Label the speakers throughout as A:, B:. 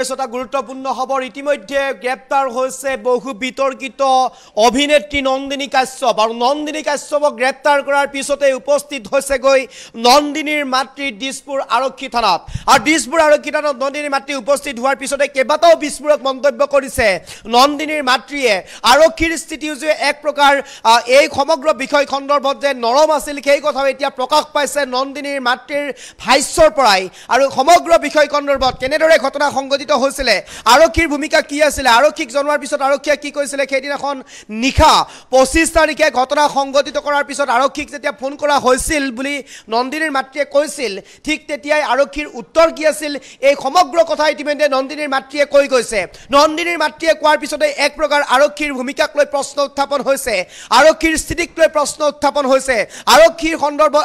A: এটা গুৰুত্বপূৰ্ণ খবৰ ইতিমধ্যে গ্ৰেপ্তাৰ হৈছে বহু বিতৰ্কিত অভিনেত্ৰী নন্দিনী কাশ্যপ আৰু নন্দিনী কাশ্যপক গ্ৰেপ্তাৰ কৰাৰ পিছতে উপস্থিত হৈছে গৈ নন্দিনীৰ মাতৃ দিছপুৰ আৰক্ষী থানাত আৰু দিছপুৰ আৰক্ষী থানাত নন্দিনীৰ মাতৃ উপস্থিত হোৱাৰ পিছতে কেইবাটাও বিস্ফোৰক মন্তব্য কৰিছে নন্দিনীৰ মাতৃয়ে আৰক্ষীৰ স্থিতিও যে এক প্ৰকাৰ এই সমগ্ৰ বিষয় সন্দৰ্ভত যে নৰম আছিল সেই কথা এতিয়া প্ৰকাশ পাইছে নন্দিনীৰ মাতৃৰ ভাষ্যৰ পৰাই আৰু সমগ্ৰ বিষয় সন্দৰ্ভত কেনেদৰে ঘটনা সংঘটিত হৈছিলে আৰক্ষীৰ ভূমিকা কি আছিল আৰক্ষীক জনোৱাৰ পিছত আৰক্ষীয়ে কি কৈছিলে সেইদিনাখন নিশা 25 তাৰিখে ঘটনা সংঘটিত কৰাৰ পিছত আৰক্ষীক যেতিয়া ফোন কৰা হৈছিল বুলি নন্দিনীৰ মাতৃয়ে কৈছিল ঠিক তেতিয়াই আৰক্ষীৰ উত্তৰ কি আছিল এই সমগ্ৰ কথা ইতিমধ্যে নন্দিনীৰ মাতৃয়ে কৈ গৈছে নন্দিনীৰ মাতৃয়ে কোৱাৰ পিছতে এক প্ৰকাৰ আৰক্ষীৰ ভূমিকাক লৈ প্ৰশ্ন উত্থাপন হৈছে আৰক্ষীৰ স্থিতিক লৈ প্ৰশ্ন উত্থাপন হৈছে আৰক্ষীৰ সন্দৰ্ভত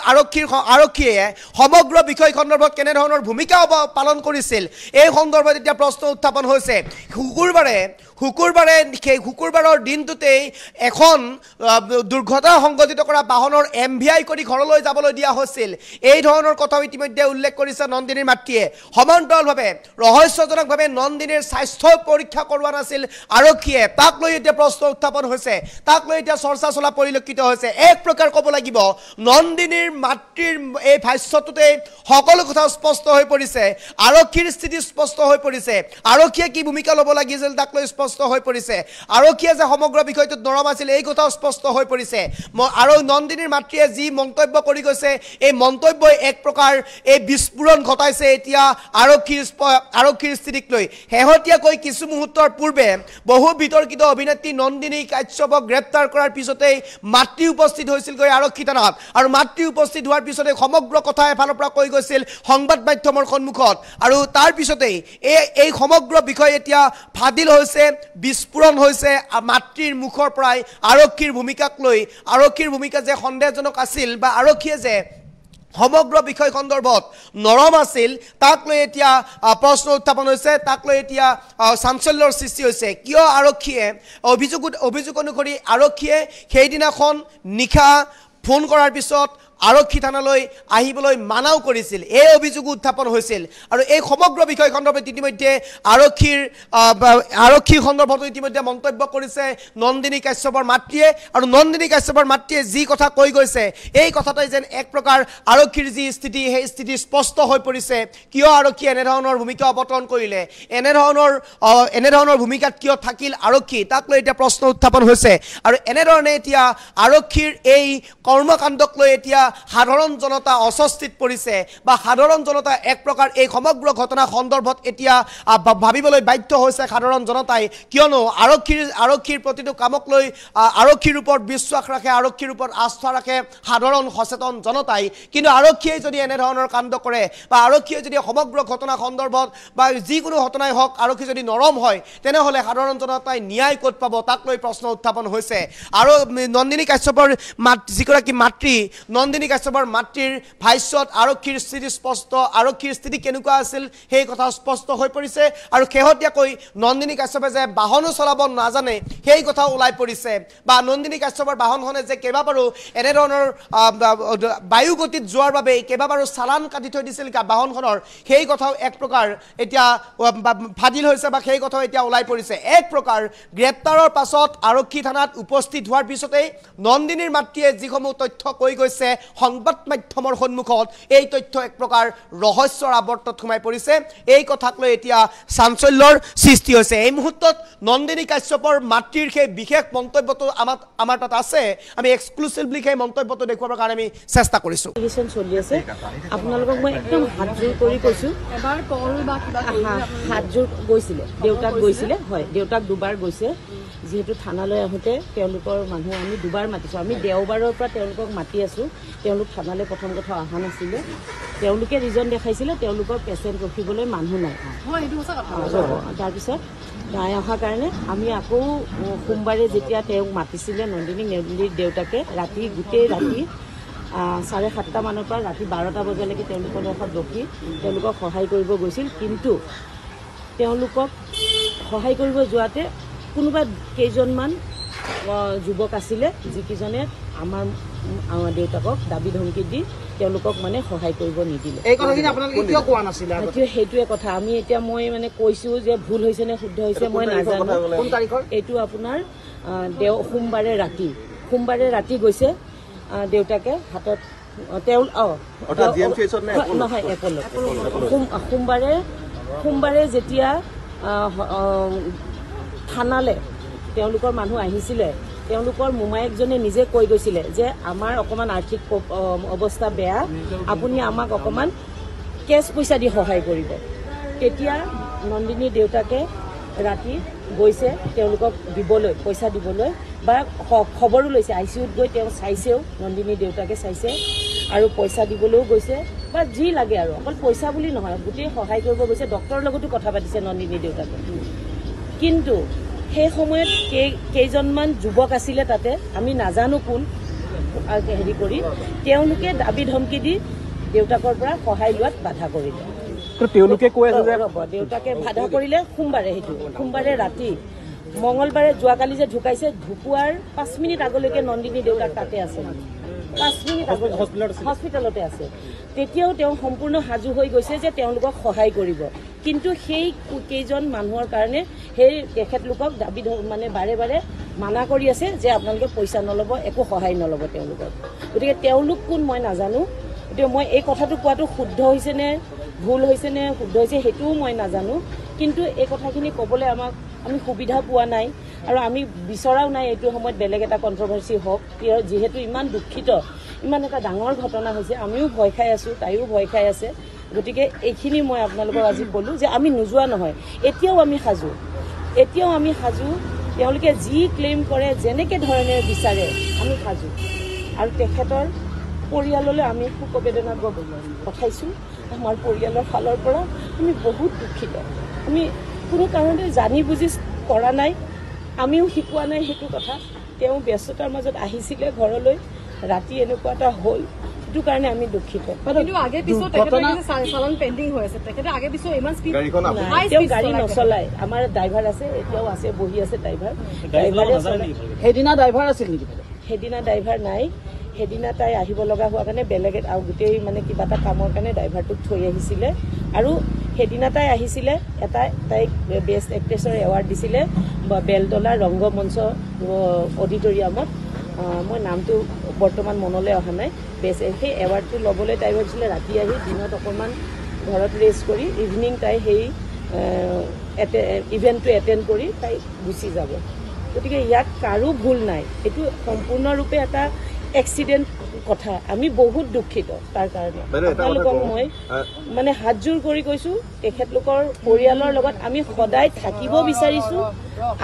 A: আৰক্ষীয়ে সমগ্ৰ বিষয় সন্দৰ্ভত কেনে ধৰণৰ ভূমিকা পালন কৰিছিল এই সন্দৰ্ভত এতিয়া প্ৰশ্ন উত্থাপন হৈছে শুকুৰবাৰৰ দিনটোতেই এখন দুৰ্ঘটনা সংঘটিত কৰা বাহনৰ MVI কৰি ঘৰলৈ যাবলৈ দিয়া হৈছিল এই ধৰণৰ কথা ইতিমধ্যে উল্লেখ কৰিছে নন্দিনীৰ মাতৃয়ে সমান্তৰালভাৱে ৰহস্যজনকভাৱে নন্দিনীৰ স্বাস্থ্য পৰীক্ষা কৰোৱা নাছিল আৰক্ষীয়ে তাক লৈ এতিয়া প্ৰশ্ন উত্থাপন হৈছে তাক লৈ এতিয়া চৰ্চা চলা পৰিলক্ষিত হৈছে এক প্ৰকাৰ ক'ব লাগিব নন্দিনীৰ মাতৃৰ এই ভাষ্যটোতে সকলো কথা স্পষ্ট হৈ পৰিছে আৰক্ষীৰ স্থিতি স্পষ্ট হৈ পৰিছে আৰক্ষীয়ে কি ভূমিকা ল'ব লাগিছিল তাক লৈ স্পষ্ট হৈ পৰিছে আৰক্ষীয়ে যে সমগ্ৰ বিষয়টোত নৰম আছিল এই কথা স্পষ্ট হৈ পৰিছে আৰু নন্দিনীৰ মাতৃয়ে যি মন্তব্য কৰি গৈছে এই মন্তব্যই এক প্ৰকাৰ এই বিস্ফোৰণ ঘটাইছে এতিয়া আৰক্ষীৰ স্থিতিক লৈ শেহতীয়াকৈ কিছু মুহূৰ্তৰ পূৰ্বে বহু বিতৰ্কিত অভিনেত্ৰী নন্দিনী কাশ্যপক গ্ৰেপ্তাৰ কৰাৰ পিছতেই মাতৃ উপস্থিত হৈছিল গৈ আৰক্ষী থানাত আৰু মাতৃ উপস্থিত হোৱাৰ পিছতে সমগ্ৰ কথা এফালৰ পৰা কৈ গৈছিল সংবাদ মাধ্যমৰ সন্মুখত আৰু তাৰ পিছতেই এই সমগ্ৰ বিষয় এতিয়া ফাদিল হৈছে বিস্ফোৰণ হৈছে মাতৃৰ মুখৰ পৰাই আৰক্ষীৰ ভূমিকাক লৈ আৰক্ষীৰ ভূমিকা যে সন্দেহজনক আছিল বা আৰক্ষীয়ে যে সমগ্ৰ বিষয় সন্দৰ্ভত নৰম আছিল তাক লৈ এতিয়া প্ৰশ্ন উত্থাপন হৈছে তাক লৈ এতিয়া চাঞ্চল্যৰ সৃষ্টি হৈছে কিয় আৰক্ষীয়ে অভিযোগ অনুসৰি আৰক্ষীয়ে সেইদিনাখন নিশা ফোন কৰাৰ পিছত আৰক্ষী থানালৈ আহিবলৈ মানাও কৰিছিল এই অভিযোগ উত্থাপন হৈছিল আৰু এই সমগ্ৰ বিষয় সন্দৰ্ভত ইতিমধ্যে আৰক্ষী সন্দৰ্ভত ইতিমধ্যে মন্তব্য কৰিছে নন্দিনী কাশ্যপৰ মাতৃয়ে আৰু নন্দিনী কাশ্যপৰ মাতৃয়ে যি কথা কৈ গৈছে এই কথাটোই যেন এক প্ৰকাৰ আৰক্ষীৰ যি স্থিতি সেই স্থিতি স্পষ্ট হৈ পৰিছে কিয় আৰক্ষীয়ে এনেধৰণৰ ভূমিকা অৱতৰণ কৰিলে এনেধৰণৰ ভূমিকাত কিয় থাকিল আৰক্ষী তাক লৈ এতিয়া প্ৰশ্ন উত্থাপন হৈছে আৰু এনেধৰণে এতিয়া আৰক্ষীৰ এই কৰ্মকাণ্ডক লৈ এতিয়া সাধাৰণ জনতা অস্বস্তিত পৰিছে বা সাধাৰণ জনতা এক প্ৰকাৰ এই সমগ্ৰ ঘটনা সন্দৰ্ভত এতিয়া ভাবিবলৈ বাধ্য হৈছে সাধাৰণ জনতাই কিয়নো আৰক্ষীৰ প্ৰতিটো কামক লৈ আৰক্ষীৰ ওপৰত বিশ্বাস ৰাখে আৰক্ষীৰ ওপৰত আস্থা ৰাখে সাধাৰণ সচেতন জনতাই কিন্তু আৰক্ষীয়ে যদি এনেধৰণৰ কাণ্ড কৰে বা আৰক্ষীয়ে যদি সমগ্ৰ ঘটনা সন্দৰ্ভত বা যিকোনো ঘটনাই হওক আৰক্ষী যদি নৰম হয় তেনেহ'লে সাধাৰণ জনতাই ন্যায় ক'ত পাব তাক লৈ প্ৰশ্ন উত্থাপন হৈছে আৰু নন্দিনী কাশ্যপৰ যিগৰাকী মাতৃ নন্দিনী কাশ্যপৰ মাতৃৰ ভাষ্যত আৰক্ষীৰ স্থিতি স্পষ্ট আৰক্ষীৰ স্থিতি কেনেকুৱা আছিল সেই কথা স্পষ্ট হৈ পৰিছে আৰু শেহতীয়াকৈ নন্দিনী কাশ্যপে যে বাহনো চলাব নাজানে সেই কথা ওলাই পৰিছে বা নন্দিনী কাশ্যপৰ বাহনখনে যে কেইবাবাৰো এনেধৰণৰ বায়ু গতিত যোৱাৰ বাবে কেইবাবাৰো চালান কাটি থৈ দিছিল বাহনখনৰ সেই কথাও এক প্ৰকাৰ এতিয়া ফাদিল হৈছে বা সেই কথাও এতিয়া ওলাই পৰিছে এক প্ৰকাৰ গ্ৰেপ্তাৰৰ পাছত আৰক্ষী থানাত উপস্থিত হোৱাৰ পিছতেই নন্দিনীৰ মাতৃয়ে যিসমূহ তথ্য কৈ গৈছে সংবাদ মাধ্যমৰ সন্মুখত এই তথ্য এক প্ৰকাৰ ৰহস্যৰ আৱৰ্তত সোমাই পৰিছে এই কথাক লৈ এতিয়া চাঞ্চল্যৰ সৃষ্টি হৈছে এই মুহূৰ্তত নন্দিনী কাশ্যপৰ মাতৃৰ সেই বিশেষ মন্তব্যটো আমাৰ তাত আছে আমি এক্সক্লুসিভলি সেই মন্তব্যটো দেখুৱাবৰ কাৰণে আমি চেষ্টা কৰিছো
B: চলি আছে আপোনালোকক মই একদম হাতজোৰ কৰি কৈছো এবাৰ কল বা কিবা হাতজোৰ গৈছিলে দেউতাক দুবাৰ গৈছে যেহেতু থানালৈ আহোঁতে তেওঁলোকৰ মানুহ আমি দুবাৰ মাতিছোঁ আমি দেওবাৰৰ পৰা তেওঁলোকক মাতি আছোঁ তেওঁলোক থানালৈ প্ৰথম কথা অহা নাছিলে তেওঁলোকে ৰিজন দেখাইছিলে তেওঁলোকৰ পেচেণ্ট ৰখিবলৈ মানুহ নাই তাৰপিছত নাই অহাৰ কাৰণে আমি আকৌ সোমবাৰে যেতিয়া তেওঁক মাতিছিলে নন্দিনীৰ দেউতাকে গোটেই ৰাতি 7:30 মানৰ পৰা ৰাতি 12টা বজালৈকে তেওঁলোকৰ লগত ৰখি তেওঁলোকক সহায় কৰিব গৈছিল কিন্তু তেওঁলোকক সহায় কৰিব যোৱাতে কোনোবা কেইজনমান যুৱক আছিলে যিকেইজনে আমাৰ আমাৰ দেউতাকক দাবী ধমকি দি তেওঁলোকক মানে সহায় কৰিব নিদিলে।
C: এই কথাখিনি আপোনালোকে কিয় কোৱা নাছিলে?
B: সেইটোৱে কথা। আমি এতিয়া মই মানে কৈছো যে ভুল হৈছে নে শুদ্ধ হৈছে মই নাজানো।
C: কোন তাৰিখৰ?
B: এইটো আপোনাৰ সোমবাৰে ৰাতি গৈছে দেউতাকে হাতত নহয় এপল সোমবাৰে যেতিয়া থানালে তেওঁলোকৰ মানুহ আহিছিলে তেওঁলোকৰ মোমায়েকজনে নিজে কৈ গৈছিলে যে আমাৰ অকণমান আৰ্থিক অৱস্থা বেয়া, আপুনি আমাক অকণমান কেছ পইচা দি সহায় কৰিব। তেতিয়া নন্দিনীৰ দেউতাকে ৰাতি গৈছে তেওঁলোকক দিবলৈ পইচা দিবলৈ বা খবৰো লৈছে। ICUত গৈ তেওঁ চাইছেও, নন্দিনীৰ দেউতাকে চাইছে আৰু পইচা দিবলৈও গৈছে বা যি লাগে আৰু অকল পইচা বুলি নহয় গোটেই সহায় কৰিব গৈছে। ডক্টৰৰ লগতো কথা পাতিছে নন্দিনীৰ দেউতাকে। কিন্তু সেই সময়ত কেইজনমান যুৱক আছিলে তাতে, আমি নাজানো কোন, হেৰি কৰি তেওঁলোকে দাবী ধমকি দি দেউতাকৰ পৰা সহায় লোৱাত বাধা কৰিলে।
C: তেওঁলোকে কৈ আছে যে
B: দেউতাকে বাধা কৰিলে সোমবাৰে ৰাতি। মঙলবাৰে যোৱাকালি যে ঢুকাইছে, ঢুকুৱাৰ 5 মিনিট আগলৈকে নন্দিনী দেউতাক তাতে আছে, 5 মিনিট হস্পিটেলতে আছে। তেতিয়াও তেওঁ সম্পূৰ্ণ সাজু হৈ গৈছে যে তেওঁলোকক সহায় কৰিব। কিন্তু সেই কেইজন মানুহৰ কাৰণে সেই তেখেতলোকক দাবী মানে বাৰে বাৰে মানা কৰি আছে যে আপোনালোকে পইচা নল'ব, একো সহায় নল'ব তেওঁলোকক। গতিকে তেওঁলোক কোন মই নাজানো। গতিকে মই এই কথাটো কোৱাটো শুদ্ধ হৈছে নে ভুল হৈছে নে শুদ্ধ হৈছে সেইটোও মই নাজানো। কিন্তু এই কথাখিনি ক'বলৈ আমি সুবিধা পোৱা নাই আৰু আমি বিচৰাও নাই এইটো সময়ত বেলেগ এটা কণ্ট্ৰভাৰ্চি হওক। যিহেতু ইমান দুখিত, ইমান এটা ডাঙৰ ঘটনা হৈছে, আমিও ভয় খাই আছোঁ, তাইও ভয় খাই আছে। গতিকে এইখিনি মই আপোনালোকক আজি ক'লোঁ যে আমি নোযোৱা নহয়, এতিয়াও আমি সাজু। তেওঁলোকে যি ক্লেইম কৰে, যেনেকৈ ধৰণে বিচাৰে আমি সাজু। আৰু তেখেতৰ পৰিয়াললৈ আমি শোকবেদনা পঠাইছোঁ। আমাৰ পৰিয়ালৰ ফালৰ পৰা আমি বহুত দুখিত। আমি কোনো কাৰণতে জানি বুজি কৰা নাই, আমিও শিকোৱা নাই সেইটো কথা। তেওঁ ব্যস্ততাৰ মাজত আহিছিলে ঘৰলৈ, ৰাতি এনেকুৱা এটা হ'ল, সেইটো কাৰণে আমি দুখিত। তেওঁ গাড়ী নচলায়, আমাৰ ড্ৰাইভাৰ আছে, এতিয়াও আছে, বহি আছে ড্ৰাইভাৰ।
C: সেইদিনা ড্ৰাইভাৰ আছিল নেকি?
B: সেইদিনা ড্ৰাইভাৰ নাই। সেইদিনা তাই আহিব লগা হোৱাৰ কাৰণে বেলেগ আৰু গোটেই মানে কিবা এটা কামৰ কাৰণে ড্ৰাইভাৰটোক থৈ আহিছিলে। আৰু সেইদিনা তাই আহিছিলে, তাইক বেষ্ট এক্ট্ৰেছৰ এৱাৰ্ড দিছিলে বেলতলা ৰংগমঞ্চ অডিটৰিয়ামত। মই নামটো বৰ্তমান মনলৈ অহা নাই। সেই এৱাৰ্ডটো ল'বলৈ তাই ভাবিছিলে ৰাতি আহি দিনত অকণমান ঘৰত ৰেষ্ট কৰি ইভিনিং তাই সেই ইভেণ্টটো এটেণ্ড কৰি তাই গুচি যাব। গতিকে ইয়াত কাৰো ভুল নাই, এইটো সম্পূৰ্ণৰূপে এটা এক্সিডেণ্ট কথা। আমি বহুত দুখিত তাৰ কাৰণে। আপোনালোকক মই মানে হাতযোৰ কৰি কৈছোঁ, তেখেতলোকৰ পৰিয়ালৰ লগত আমি সদায় থাকিব বিচাৰিছোঁ,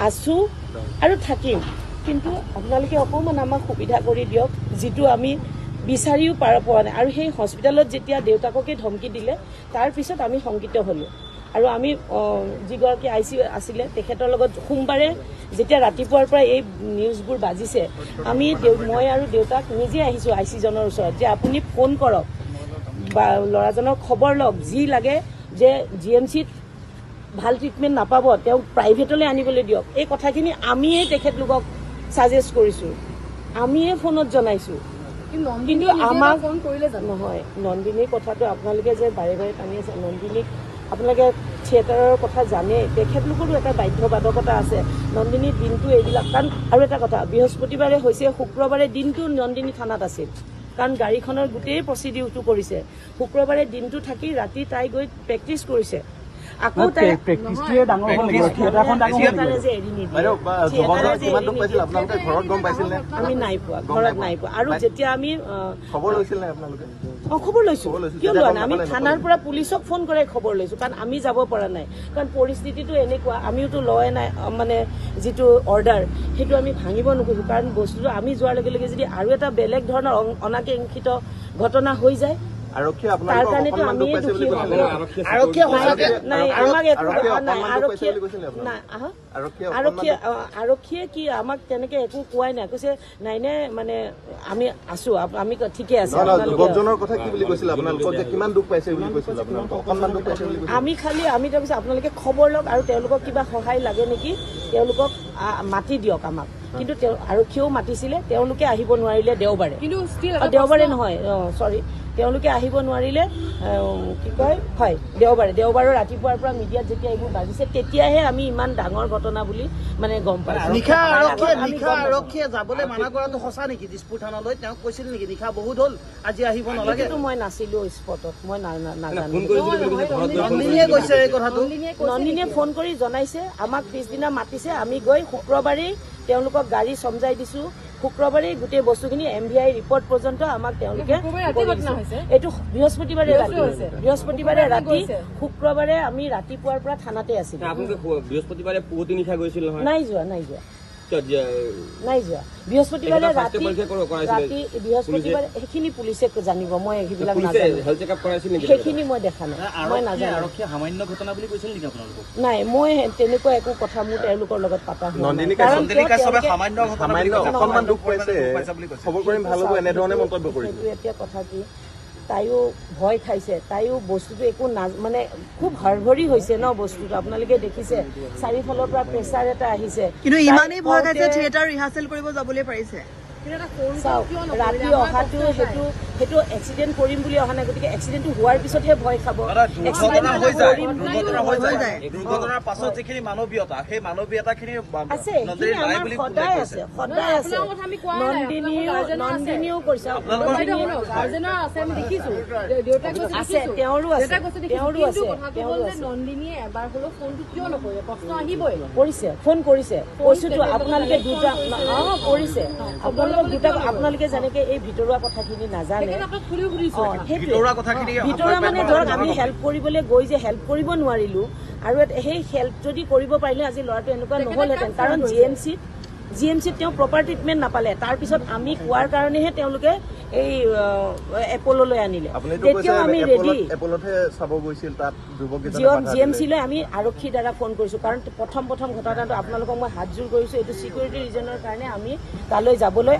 B: আছোঁ আৰু থাকিম। কিন্তু আপোনালোকে অকণমান আমাক সুবিধা কৰি দিয়ক, যিটো আমি বিচাৰিও পোৱা নাই। আৰু সেই হস্পিটেলত যেতিয়া দেউতাককে ধমকি দিলে তাৰপিছত আমি শংকিত হ'লোঁ। আৰু আমি যিগৰাকী ICU আছিলে তেখেতৰ লগত সোমবাৰে যেতিয়া ৰাতিপুৱাৰ পৰা এই নিউজবোৰ বাজিছে, মই আৰু দেউতাক নিজে আহিছোঁ IC জনৰ ওচৰত যে আপুনি ফোন কৰক বা ল'ৰাজনৰ খবৰ লওক, যি লাগে যে GMCত ভাল ট্ৰিটমেণ্ট নাপাব, তেওঁক প্ৰাইভেটলৈ আনিবলৈ দিয়ক। এই কথাখিনি আমিয়ে তেখেতলোকক ছাজেষ্ট কৰিছোঁ, আমিয়ে ফোনত জনাইছোঁ। কিন্তু আমাক নহয়, নন্দিনীৰ কথাটো আপোনালোকে যে বাৰে বাৰে টানি আছে, নন্দিনীক আপোনালোকে থিয়েটাৰৰ কথা জানে, তেখেতলোকৰো এটা বাধ্যবাধকতা আছে। নন্দিনীৰ দিনটো এইবিলাক, কাৰণ আৰু এটা কথা, বৃহস্পতিবাৰে হৈছে, শুক্ৰবাৰে দিনটো নন্দিনী থানাত আছিল, কাৰণ গাড়ীখনৰ গোটেই প্ৰচিডিউৰটো কৰিছে। শুক্ৰবাৰে দিনটো থাকি ৰাতি তাই গৈ প্ৰেক্টিচ কৰিছে। আকৌ তাই আমি নাই পোৱা, ঘৰত নাই পোৱা। আৰু যেতিয়া আমি খবৰ লৈছোঁ, কিয় লোৱা নাই, আমি থানাৰ পৰা পুলিচক ফোন কৰাই খবৰ লৈছোঁ, কাৰণ আমি যাব পৰা নাই। কাৰণ পৰিস্থিতিটো এনেকুৱা, আমিওতো লয় নাই মানে যিটো অৰ্ডাৰ সেইটো আমি ভাঙিব নোখোজোঁ। কাৰণ বস্তুটো আমি যোৱাৰ লগে লগে যদি আৰু এটা বেলেগ ধৰণৰ অনাকাংক্ষিত ঘটনা হৈ যায়, তাৰ কাৰণেতো আমিয়ে দুখী হওঁ। আৰক্ষীয়ে কি আমাক তেনেকে একো কোৱাই নাই, কৈছে নাই নে মানে আমি আছো, আমি ঠিকে আছে। আমি তাৰপিছত আপোনালোকে খবৰ লওক আৰু তেওঁলোকক কিবা সহায় লাগে নেকি তেওঁলোকক মাতি দিয়ক আমাক। কিন্তু আৰক্ষীয়েও মাতিছিলে তেওঁলোকে আহিব নোৱাৰিলে দেওবাৰে
D: কিন্তু
B: দেওবাৰে নহয় চৰি তেওঁলোকে আহিব নোৱাৰিলে কি কয় হয় দেওবাৰৰ ৰাতিপুৱাৰ পৰা মিডিয়াত যেতিয়া এইবোৰ বাজিছে তেতিয়াহে আমি ইমান ডাঙৰ ঘটনা বুলি মানে গম পাইছো
C: নিশা আৰক্ষীয়ে যাবলৈ মানা কৰাটো সঁচা নেকি দিছপুৰ থানালৈ তেওঁক কৈছিল নেকি নিশা বহুত হ'ল আজি আহিব নালাগে
B: কিন্তু মই নাছিলো স্পটত মই নাজানো
C: নন্দিনীয়ে কৈছে এই কথাটো
B: নন্দিনীয়ে ফোন কৰি জনাইছে আমাক পিছদিনা মাতিছে আমি গৈ শুক্ৰবাৰেই তেওঁলোকক গাড়ী চমজাই দিছো শুক্ৰবাৰেই গোটেই বস্তুখিনি MVI ৰিপৰ্ট পৰ্যন্ত আমাক তেওঁলোকে এইটো বৃহস্পতিবাৰে ৰাতি শুক্ৰবাৰে আমি ৰাতিপুৱাৰ পৰা থানাতে আছিলো
E: বৃহস্পতিবাৰে পুৱতি নিশা গৈছিল নহয়
B: নাই যোৱা বৃহস্পতিবাৰে ৰাতি বৃহস্পতিবাৰে সেইখিনি পুলিচে জানিব মই সেইবিলাক নাজানো সেইখিনি মই দেখা নাই মই নাজানো নাই মই তেনেকুৱা একো কথা মোৰ তেওঁলোকৰ লগত পাতা এতিয়া কথা কি তাইও ভয় খাইছে তাইও বস্তুটো একো মানে খুব হৰভৰি হৈছে ন বস্তুটো আপোনালোকে দেখিছে চাৰিওফালৰ পৰা প্ৰেছাৰ এটা আহিছে
F: কিন্তু ইমানেই ভয় খাইছে থিয়েটাৰ ৰিহাৰ্চেল কৰিব যাবলৈ পাৰিছে
B: ৰাতি অহাটো সেইটো এক্সিডেণ্ট কৰিম বুলি অহা নাই গতিকে এক্সিডেণ্টটো হোৱাৰ পিছতহে ভয় খাব নন্দিনীও কৈছে
D: নন্দিনীয়ে এবাৰ হলেও ফোনটো কিয় নকৰে প্ৰশ্ন আহিবই
B: ফোন কৰিছে কৈছোতো আপোনালোকে দুটা কৰিছে আপোনালোকে যেনেকে এই ভিতৰুৱা কথাখিনি নাজানে ভিতৰুৱা মানে ধৰক আমি হেল্প কৰিবলৈ গৈ যে হেল্প কৰিব নোৱাৰিলো আৰু সেই হেল্প যদি কৰিব পাৰিলে আজি ল'ৰাটো এনেকুৱা নহলহেঁতেন কাৰণ GMCত তেওঁ প্ৰপাৰ ট্ৰিটমেণ্ট নাপালে তাৰপিছত আমি কোৱাৰ কাৰণেহে তেওঁলোকে এই এপললৈ আনিলে তেতিয়াও আমি ৰেডি GMCলৈ আমি আৰক্ষীৰ দ্বাৰা ফোন কৰিছো কাৰণ প্ৰথম ঘটনাটো আপোনালোকক মই হাতযোৰ কৰিছো এইটো চিকিউৰিটি ৰিজনৰ কাৰণে আমি তালৈ যাবলৈ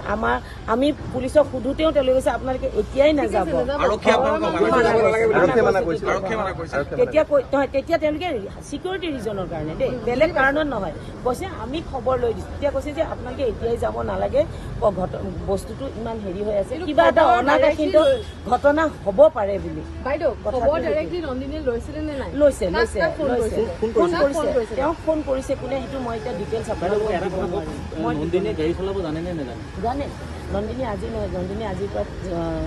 B: আমি পুলিচক সোধোতেও তেওঁলোকে কৈছে আপোনালোকে এতিয়াই নাযাব তেতিয়া তেওঁলোকে চিকিউৰিটি ৰিজনৰ কাৰণে দেই বেলেগ কাৰণত নহয় কৈছে আমি খবৰ লৈ দিছো তেতিয়া কৈছে যে আপোনালোকে এতিয়াই যাব নালাগে বস্তুটো ইমান হেৰি হৈ আছে কিবা এটা অনাকাংক্ষিত ঘটনা হ'ব পাৰে বুলি লৈছে তেওঁ ফোন কৰিছে কোনে সেইটো মই এতিয়া ডিটেইলছ জানে নন্দিনী আজি নহয় নন্দিনী আজিৰ পৰা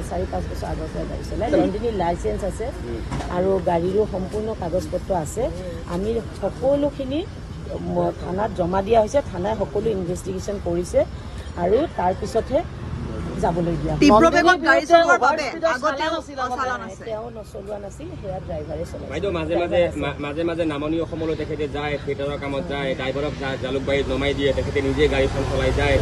B: 4-5 বছৰ আগৰ পৰা গাড়ী চলায় নন্দিনীৰ লাইচেঞ্চ আছে আৰু গাড়ীৰো সম্পূৰ্ণ কাগজ পত্ৰ আছে আমি সকলোখিনি থানাত জমা দিয়া হৈছে থানাই সকলো ইনভেষ্টিগেশ্যন কৰিছে আৰু তাৰপিছতহে যাবলৈ দিয়া তেওঁ নচলোৱা নাছিল সেয়া ড্ৰাইভাৰে চলায়
E: বাইদেউ মাজে মাজে নামনি অসমলৈ তেখেতে যায় থিয়েটাৰৰ কামত যায় ড্ৰাইভাৰক জালুকবাৰীত নমাই দিয়ে তেখেতে নিজে গাড়ীখন চলাই যায়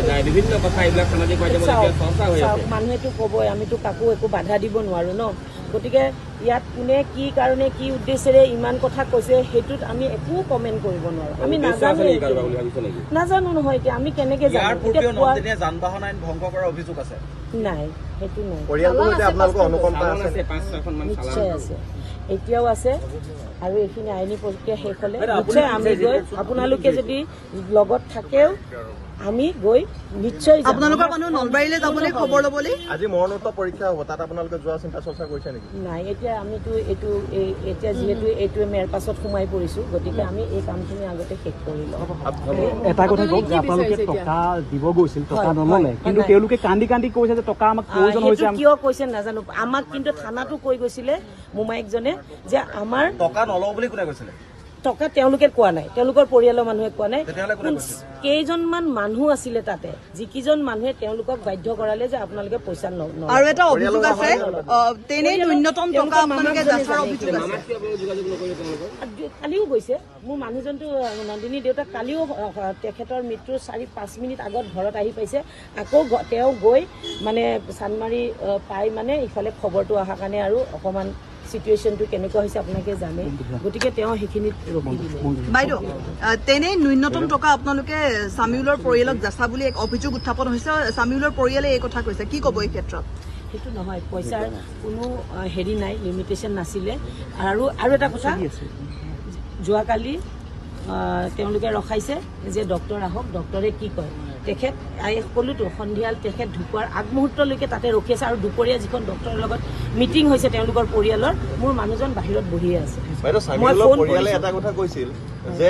E: যায় বিভিন্ন কথা এইবিলাক সামাজিক মাধ্যমত চৰ্চা হৈ আছে
B: মানুহেতো ক'বই আমিতো কাকো একো বাধা দিব নোৱাৰো ন গতিকে ইয়াত কোনে কি কাৰণে কি উদ্দেশ্যেৰে ইমান কথা কৈছে সেইটোত আমি একো কমেণ্ট কৰিব নোৱাৰো আমি নাজানো নহয় এতিয়া আমি কেনেকে জানো
C: যান বাহন আইন ভংগ কৰাৰ অভিযোগ আছে
B: নাই সেইটো নাই
E: নিশ্চয়
B: আছে এতিয়াও আছে আৰু এইখিনি আইনী প্ৰক্ৰিয়া শেষ হলে নিশ্চয় আমি গৈ আপোনালোকে যদি লগত থাকেও আমি গৈ নিশ্চয়
F: আপোনালোকৰ মানুহ নলবাৰীলৈ যাবলৈ খবৰ ল'বলৈ
G: আজি মৰণোত্তৰ পৰীক্ষা হ'ব তাত আপোনালোকে যোৱা চিন্তা চৰ্চা কৰিছে নেকি
B: নাই এতিয়া আমিতো এতিয়া যিহেতু এইটোৱে মেৰ পাছত সোমাই পৰিছো গতিকে আমি এই কামখিনি আগতে শেষ কৰি লওঁ
C: এটা কথা কওক যে আপোনালোকে টকা দিব গৈছিল টকা নললে কিন্তু তেওঁলোকে কান্দি কৈছে যে টকা আমাক প্ৰয়োজন হৈছে
B: কিয় কৈছে নাজানো আমাক কিন্তু থানাতো কৈ গৈছিলে মোমাইকজনে যে আমাৰ
C: টকা নলওঁ বুলি কোনে কৈছিলে
B: টকা তেওঁলোকে কোৱা নাই তেওঁলোকৰ পৰিয়ালৰ মানুহে কোৱা নাই কেইজনমান মানুহ আছিলে তাতে যিকেইজন মানুহে তেওঁলোকক বাধ্য কৰালে যে আপোনালোকে পইচা
F: আৰু এটা অভিযোগ আছে তেনে ন্যূনতম টকা আপোনালোকে যাচাৰ অভিযোগ আছে
B: কালিও গৈছে মোৰ মানুহজনটো নন্দিনী দেউতাক কালিও তেখেতৰ মৃত্যুৰ 4-5 মিনিট আগত ঘৰত আহি পাইছে আকৌ তেওঁ গৈ মানে চানমাৰি পাই মানে ইফালে খবৰটো অহাৰ কাৰণে আৰু অকণমান সিচুৱেশনটো কেনেকুৱা হৈছে আপোনালোকে জানে গতিকে তেওঁ সেইখিনিত ৰখি দিলে
F: বাইদেউ তেনে ন্যূনতম টকা আপোনালোকে সামিউলৰ পৰিয়ালক যাচা বুলি এক অভিযোগ উত্থাপন হৈছে সামিউলৰ পৰিয়ালে এই কথা কৈছে কি ক'ব এই ক্ষেত্ৰত
B: সেইটো নহয় পইচাৰ কোনো হেৰি নাই লিমিটেশ্যন নাছিলে আৰু এটা কথা যোৱাকালি তেওঁলোকে ৰখাইছে যে ডক্টৰ আহক, ডক্টৰে কি কয়। তেখেত ক'লোতো সন্ধিয়াল তেখেত ঢুকোৱাৰ আগমুহূৰ্তলৈকে তাতে ৰখি আছে আৰু দুপৰীয়া যিখন ডক্টৰৰ লগত মিটিং হৈছে তেওঁলোকৰ পৰিয়ালৰ, মোৰ মানুহজন বাহিৰত বহিয়ে আছে।
G: বাইদেউ চামিউলৰ পৰিয়ালে এটা কথা কৈছিল যে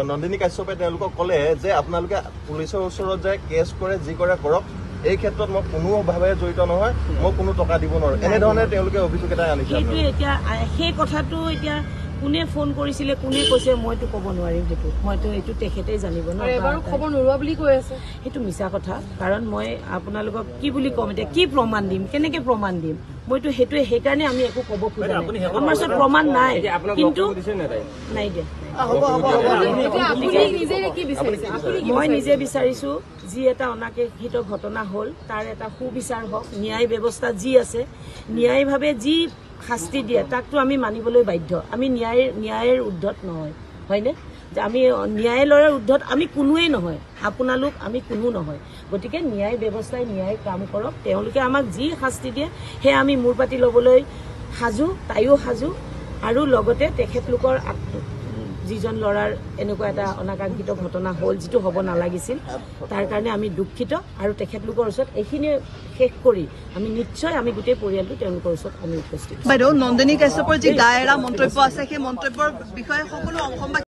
G: নন্দিনী কাশ্যপে তেওঁলোকক ক'লে যে আপোনালোকে পুলিচৰ ওচৰত যায় কেছ কৰে, যি কৰে কৰক, এই ক্ষেত্ৰত মই কোনোভাৱে জড়িত নহয়, মই কোনো টকা দিব নোৱাৰো, এনেধৰণে তেওঁলোকে অভিযোগ এটা আনিছে।
B: সেইটোৱে এতিয়া সেই কথাটো এতিয়া কোনে ফোন কৰিছিলে, কোনে কৈছে মইতো ক'ব নোৱাৰিম, সেইটো মইতো এইটো তেখেতেই জানিব ন।
D: এবাৰো খবৰ নোলোৱা বুলি কৈ আছে।
B: সেইটো মিছা কথা, কাৰণ মই আপোনালোকক কি বুলি ক'ম, এতিয়া কি প্ৰমাণ দিম, কেনেকে প্ৰমাণ দিম, মইতো সেইটোৱে, সেইকাৰণে আমি একো ক'ব খোজা নাই, আমাৰ ওচৰত প্ৰমাণ নাই, কিন্তু নাই দিয়া। মই নিজে বিচাৰিছো যি এটা অনাকাংক্ষিত ঘটনা হ'ল তাৰ এটা সুবিচাৰ হওক, ন্যায় ব্যৱস্থা যি আছে ন্যায়ভাৱে যি শাস্তি দিয়ে তাকতো আমি মানিবলৈ বাধ্য। আমি ন্যায়ৰ উৰ্ধত নহয়, হয়নে? যে আমি ন্যায়ালয়ৰ উৰ্ধত আমি কোনোৱেই নহয়, আপোনালোক আমি কোনো নহয়। গতিকে ন্যায় ব্যৱস্থাই ন্যায় কাম কৰক, তেওঁলোকে আমাক যি শাস্তি দিয়ে সেয়া আমি মূৰ পাতি ল'বলৈ সাজু, তাইও সাজু। আৰু লগতে তেখেতলোকৰ যিজন ল'ৰাৰ এনেকুৱা এটা অনাকাংক্ষিত ঘটনা হ'ল, যিটো হ'ব নালাগিছিল, তাৰ কাৰণে আমি দুখিত। আৰু তেখেতলোকৰ ওচৰত এইখিনি শেষ কৰি আমি নিশ্চয় আমি গোটেই পৰিয়ালটো তেওঁলোকৰ ওচৰত আমি উপস্থিত।
F: বাইদেউ, নন্দিনী কাশ্যপৰ যি দায়েৰা মন্তব্য আছে সেই মন্তব্যৰ বিষয়ে সকলো অসমবাসী